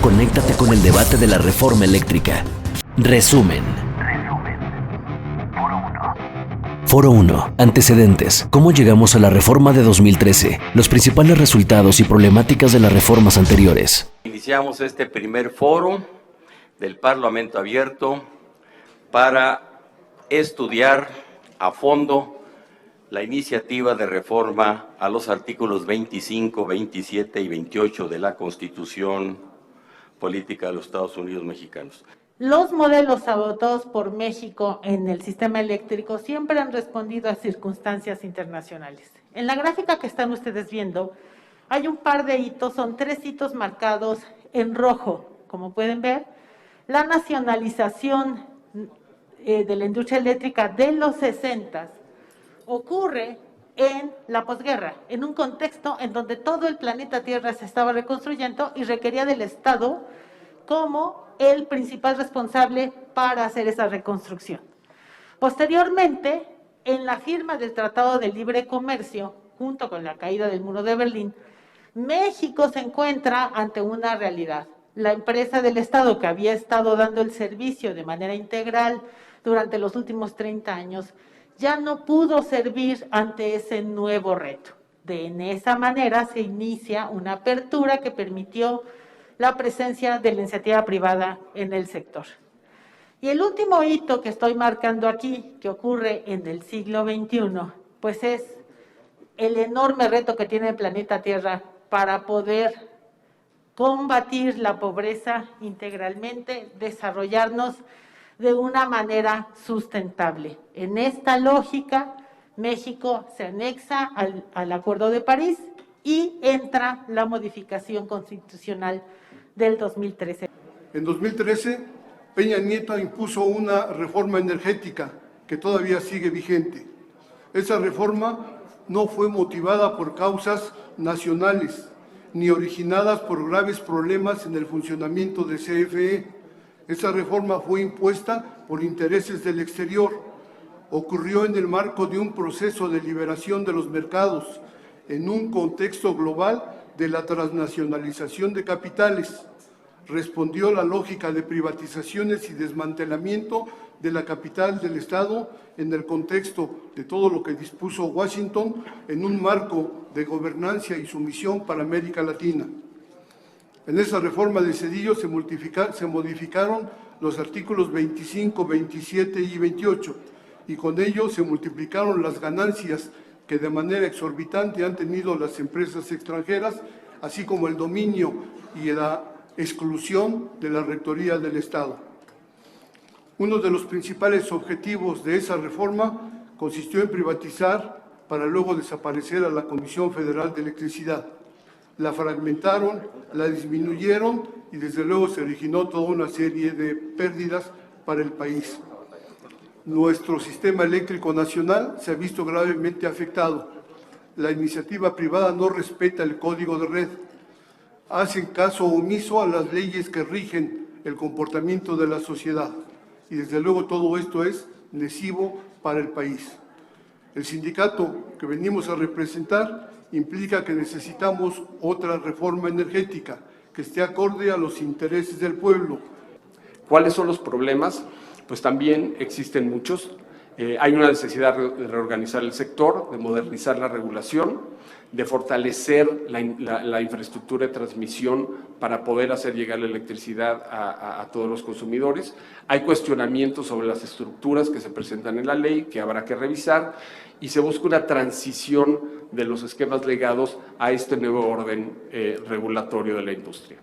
conéctate con el debate de la reforma eléctrica. Resumen. Foro 1. Antecedentes. ¿Cómo llegamos a la reforma de 2013? Los principales resultados y problemáticas de las reformas anteriores. Iniciamos este primer foro del Parlamento Abierto para estudiar a fondo la iniciativa de reforma a los artículos 25, 27 y 28 de la Constitución Política de los Estados Unidos Mexicanos. Los modelos adoptados por México en el sistema eléctrico siempre han respondido a circunstancias internacionales. En la gráfica que están ustedes viendo, hay un par de hitos, son 3 hitos marcados en rojo. Como pueden ver, la nacionalización de la industria eléctrica de los 60 ocurre en la posguerra, en un contexto en donde todo el planeta Tierra se estaba reconstruyendo y requería del Estado como el principal responsable para hacer esa reconstrucción. Posteriormente, en la firma del Tratado de Libre Comercio, junto con la caída del Muro de Berlín, México se encuentra ante una realidad. La empresa del Estado, que había estado dando el servicio de manera integral durante los últimos 30 años, ya no pudo servir ante ese nuevo reto. En esa manera se inicia una apertura que permitió la presencia de la iniciativa privada en el sector. Y el último hito que estoy marcando aquí, que ocurre en el siglo XXI, pues es el enorme reto que tiene el planeta Tierra para poder combatir la pobreza integralmente, desarrollarnos de una manera sustentable. En esta lógica, México se anexa al Acuerdo de París y entra la modificación constitucional del 2013. En 2013, Peña Nieto impuso una reforma energética que todavía sigue vigente. Esa reforma no fue motivada por causas nacionales, ni originadas por graves problemas en el funcionamiento de CFE. Esa reforma fue impuesta por intereses del exterior. Ocurrió en el marco de un proceso de liberación de los mercados, en un contexto global de la transnacionalización de capitales. Respondió a la lógica de privatizaciones y desmantelamiento de la capital del Estado en el contexto de todo lo que dispuso Washington en un marco de gobernanza y sumisión para América Latina. En esa reforma de Zedillo se modificaron los artículos 25, 27 y 28, y con ello se multiplicaron las ganancias que de manera exorbitante han tenido las empresas extranjeras, así como el dominio y la exclusión de la rectoría del Estado. Uno de los principales objetivos de esa reforma consistió en privatizar para luego desaparecer a la Comisión Federal de Electricidad. La fragmentaron, la disminuyeron y desde luego se originó toda una serie de pérdidas para el país. Nuestro sistema eléctrico nacional se ha visto gravemente afectado. La iniciativa privada no respeta el código de red, hacen caso omiso a las leyes que rigen el comportamiento de la sociedad y desde luego todo esto es lesivo para el país. El sindicato que venimos a representar implica que necesitamos otra reforma energética que esté acorde a los intereses del pueblo. ¿Cuáles son los problemas? Pues también existen muchos. Hay una necesidad de reorganizar el sector, de modernizar la regulación, de fortalecer la infraestructura de transmisión para poder hacer llegar la electricidad a todos los consumidores. Hay cuestionamientos sobre las estructuras que se presentan en la ley, que habrá que revisar, y se busca una transición de los esquemas legados a este nuevo orden regulatorio de la industria.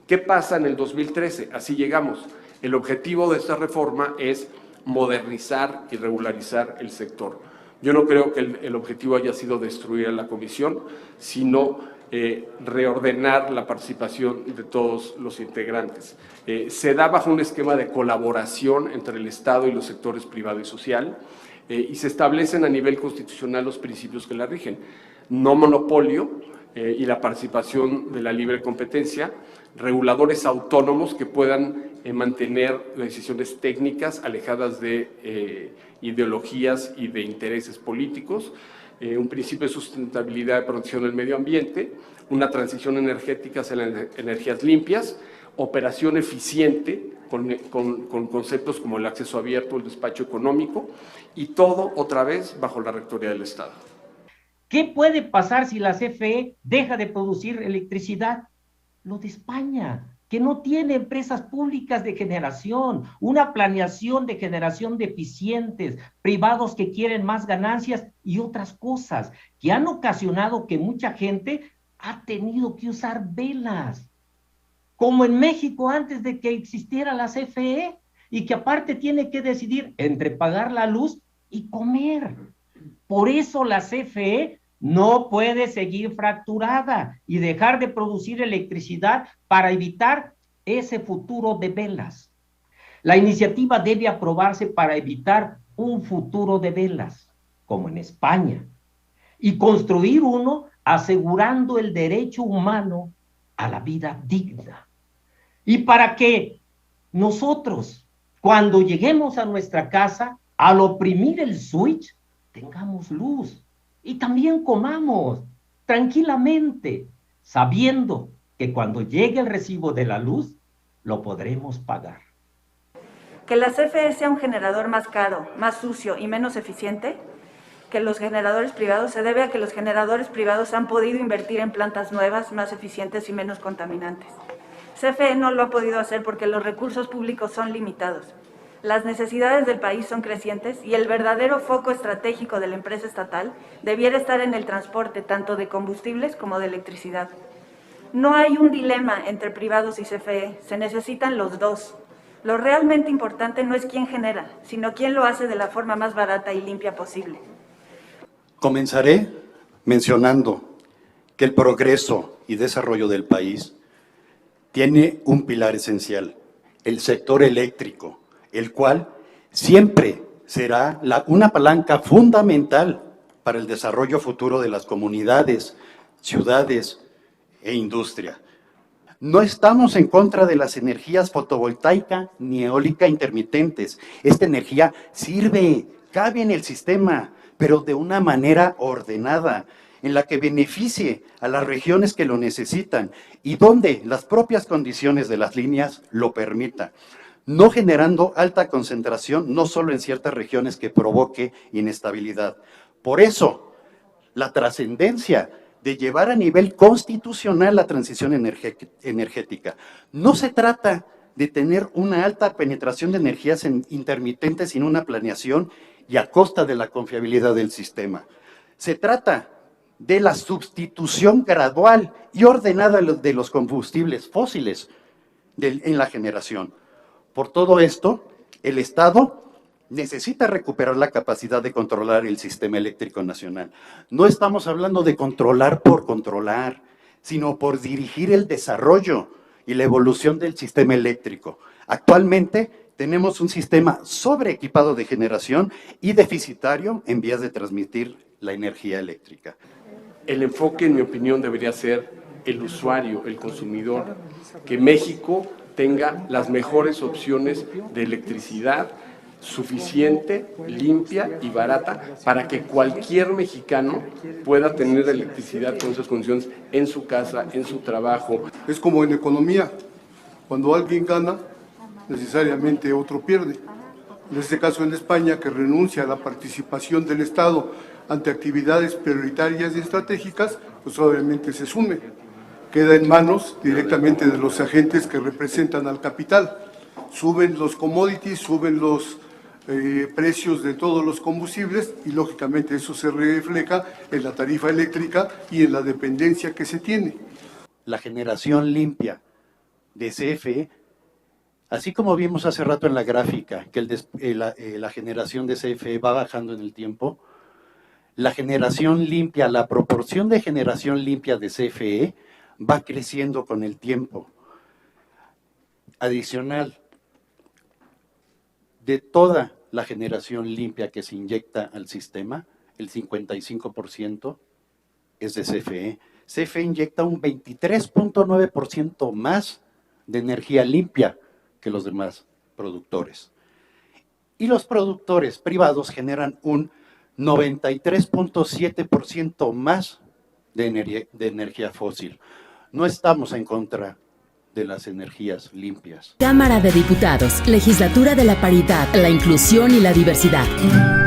¿Qué pasa en el 2013? Así llegamos. El objetivo de esta reforma es modernizar y regularizar el sector. Yo no creo que el objetivo haya sido destruir a la comisión, sino reordenar la participación de todos los integrantes. Se da bajo un esquema de colaboración entre el Estado y los sectores privado y social, y se establecen a nivel constitucional los principios que la rigen. No monopolio y la participación de la libre competencia, reguladores autónomos que puedan mantener decisiones técnicas alejadas de ideologías y de intereses políticos, un principio de sustentabilidad de protección del medio ambiente, una transición energética hacia las energías limpias, operación eficiente con conceptos como el acceso abierto, el despacho económico, y todo otra vez bajo la rectoría del Estado. ¿Qué puede pasar si la CFE deja de producir electricidad? Lo de España, que no tiene empresas públicas de generación, una planeación de generación deficientes, privados que quieren más ganancias y otras cosas que han ocasionado que mucha gente ha tenido que usar velas, como en México antes de que existiera la CFE, y que aparte tiene que decidir entre pagar la luz y comer. Por eso la CFE no puede seguir fracturada y dejar de producir electricidad para evitar ese futuro de velas. La iniciativa debe aprobarse para evitar un futuro de velas, como en España, y construir uno asegurando el derecho humano a la vida digna. Y para que nosotros, cuando lleguemos a nuestra casa, al oprimir el switch, tengamos luz y también comamos tranquilamente, sabiendo que cuando llegue el recibo de la luz, lo podremos pagar. Que la CFE sea un generador más caro, más sucio y menos eficiente que los generadores privados se debe a que los generadores privados han podido invertir en plantas nuevas, más eficientes y menos contaminantes. CFE no lo ha podido hacer porque los recursos públicos son limitados. Las necesidades del país son crecientes y el verdadero foco estratégico de la empresa estatal debiera estar en el transporte tanto de combustibles como de electricidad. No hay un dilema entre privados y CFE, se necesitan los dos. Lo realmente importante no es quién genera, sino quién lo hace de la forma más barata y limpia posible. Comenzaré mencionando que el progreso y desarrollo del país tiene un pilar esencial, el sector eléctrico, el cual siempre será una palanca fundamental para el desarrollo futuro de las comunidades, ciudades e industria. No estamos en contra de las energías fotovoltaica ni eólica intermitentes. Esta energía sirve, cabe en el sistema, pero de una manera ordenada, en la que beneficie a las regiones que lo necesitan y donde las propias condiciones de las líneas lo permitan, no generando alta concentración, no solo en ciertas regiones que provoque inestabilidad. Por eso, la trascendencia de llevar a nivel constitucional la transición energética. No se trata de tener una alta penetración de energías intermitentes sin una planeación y a costa de la confiabilidad del sistema. Se trata de la sustitución gradual y ordenada de los combustibles fósiles en la generación. Por todo esto, el Estado necesita recuperar la capacidad de controlar el sistema eléctrico nacional. No estamos hablando de controlar por controlar, sino por dirigir el desarrollo y la evolución del sistema eléctrico. Actualmente tenemos un sistema sobreequipado de generación y deficitario en vías de transmitir la energía eléctrica. El enfoque, en mi opinión, debería ser el usuario, el consumidor, que México tenga las mejores opciones de electricidad suficiente, limpia y barata para que cualquier mexicano pueda tener electricidad con esas condiciones en su casa, en su trabajo. Es como en economía, cuando alguien gana, necesariamente otro pierde. En este caso en España, que renuncia a la participación del Estado ante actividades prioritarias y estratégicas, pues obviamente se sume. Queda en manos directamente de los agentes que representan al capital. Suben los commodities, suben los precios de todos los combustibles y lógicamente eso se refleja en la tarifa eléctrica y en la dependencia que se tiene. La generación limpia de CFE, así como vimos hace rato en la gráfica que la generación de CFE va bajando en el tiempo, la generación limpia, la proporción de generación limpia de CFE va creciendo con el tiempo. Adicional, de toda la generación limpia que se inyecta al sistema, el 55% es de CFE. CFE inyecta un 23.9% más de energía limpia que los demás productores. Y los productores privados generan un 93.7% más de energía fósil. No estamos en contra de las energías limpias. Cámara de Diputados, Legislatura de la Paridad, la Inclusión y la Diversidad.